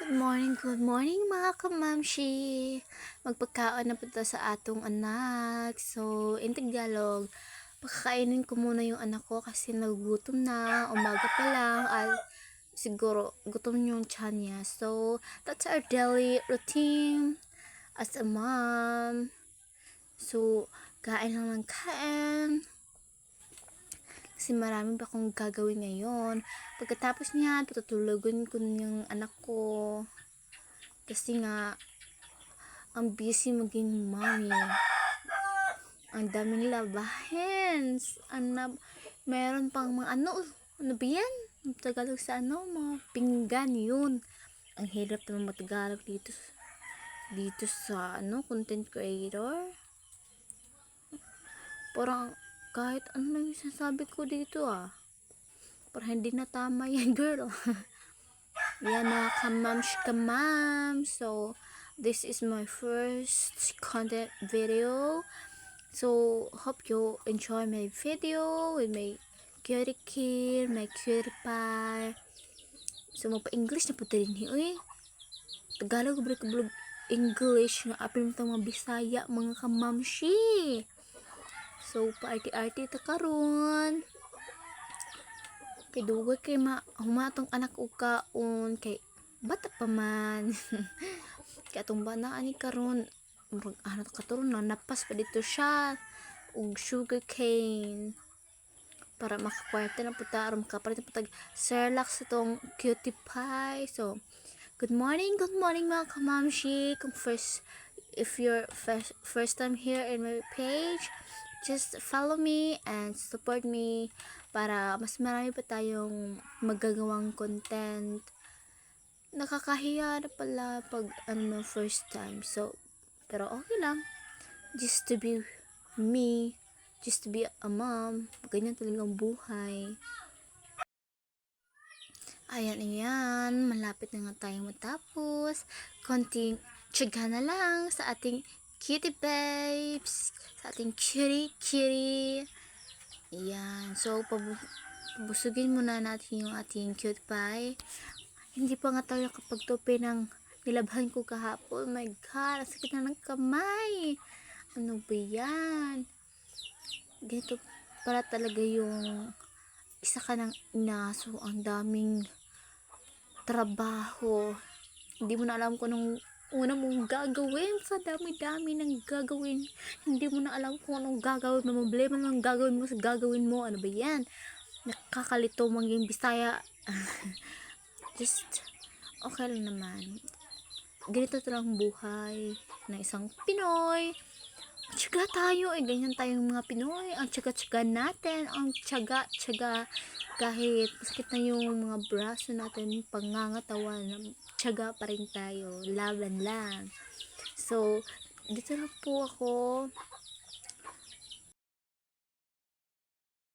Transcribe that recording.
Good morning mga kamamshi! Magpagkaon na po to sa atong anak. So, in Tagalog, pakakainin ko muna yung anak ko kasi nagugutom na, umaga pa lang, at siguro gutom yung tiyan niya. So, that's our daily routine as a mom. So, kain lang ng kain. Kasi marami pa akong gagawin ngayon. Pagkatapos niyan, patutulugan ko yung anak ko. Kasi nga, ang busy maging mommy. Ang daming labahin. Meron pang mga ano ba yan? Tagalog sa mga pinggan yun. Ang hirap naman matagalog dito sa content creator. Parang kahit ano lang yung sinasabi ko dito parang hindi na tama yan, girl. Yan mga kamam. So, this is my first content video. So, hope you enjoy my video with my cutie kid, my cutie pie. So, magpa-English na po rin eh. Tagalog, blog English nga apil mo mga Bisaya, mga kamamshi. So, paarti-arti ta karon. Kay dugay kay humatong anak o kaon kay bata pa man. Kaya itong bana ani karon katuron na napas pa dito siya og sugar cane para makakwerte na puta aron makapalit na putag Cerelac sa tong cutie pie. So, good morning mga kamamshi. If you're first time here in my page, just follow me and support me para mas marami pa tayong magagawang content. Nakakahiya na pala pag first time. So, pero okay lang. Just to be me. Just to be a mom. Ganyan talagang buhay. Ayan. Malapit na nga tayong matapos. Konting tiyaga na lang sa ating cutie babes. Sa ating cutie. Ayan. So, pabusugin muna natin yung ating cutie pie. Hindi pa nga tayo kapagtupi ng nilabhan ko kahapon. Oh my God, ang sakit na ng kamay. Ano ba yan? Ganito para talaga yung isa ka ng ina. So, ang daming trabaho. Hindi mo na alam kung anong una mong gagawin sa dami-dami ng gagawin. Hindi mo na alam kung anong gagawin. May problema ng gagawin mo sa gagawin mo. Ano ba yan? Nakakalito maging Bisaya. Just okay lang naman. Ganito talang buhay ng isang Pinoy. Tiyaga tayo ganyan tayong mga Pinoy. Ang tiyaga-tiyaga natin, ang tiyaga kahit masakit na yung mga braso natin, pangangatawan, tiyaga pa rin tayo, laban lang. So, dito lang po ako